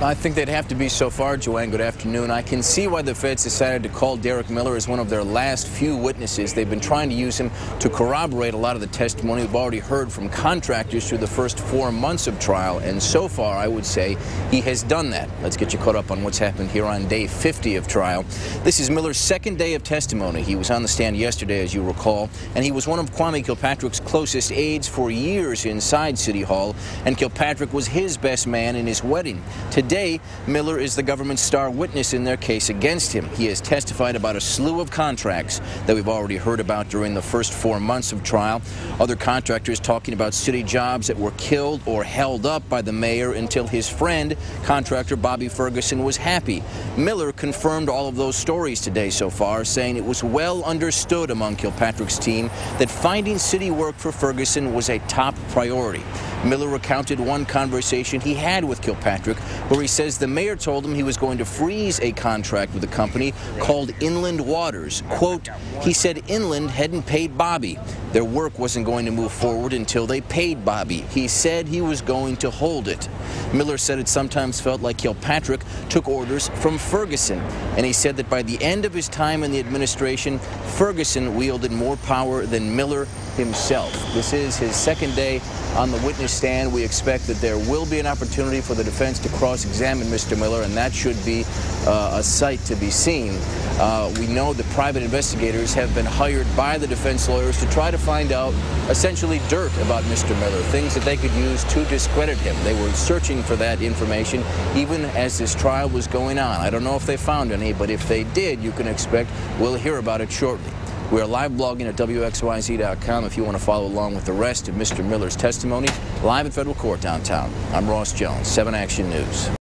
I think they'd have to be so far, Joanne. Good afternoon. I can see why the feds decided to call Derek Miller as one of their last few witnesses. They've been trying to use him to corroborate a lot of the testimony we've already heard from contractors through the first 4 months of trial, and so far I would say he has done that. Let's get you caught up on what's happened here on day 50 of trial. This is Miller's second day of testimony. He was on the stand yesterday, as you recall, and he was one of Kwame Kilpatrick's closest aides for years inside City Hall, and Kilpatrick was his best man in his wedding. Today, Miller is the government's star witness in their case against him. He has testified about a slew of contracts that we've already heard about during the first 4 months of trial. Other contractors talking about city jobs that were killed or held up by the mayor until his friend, contractor Bobby Ferguson, was happy. Miller confirmed all of those stories today so far, saying it was well understood among Kilpatrick's team that finding city work for Ferguson was a top priority. Miller recounted one conversation he had with Kilpatrick where he says the mayor told him he was going to freeze a contract with a company called Inland Waters. Quote, he said Inland hadn't paid Bobby. Their work wasn't going to move forward until they paid Bobby. He said he was going to hold it. Miller said it sometimes felt like Kilpatrick took orders from Ferguson, and he said that by the end of his time in the administration, Ferguson wielded more power than Miller himself. This is his second day on the witness stand. We expect that there will be an opportunity for the defense to cross-examine Mr. Miller, and that should be a sight to be seen. We know that private investigators have been hired by the defense lawyers to try to find out essentially dirt about Mr. Miller, things that they could use to discredit him. They were searching for that information even as this trial was going on. I don't know if they found any, but if they did, you can expect we'll hear about it shortly. We are live blogging at WXYZ.com if you want to follow along with the rest of Mr. Miller's testimony live in federal court downtown. I'm Ross Jones, 7 Action News.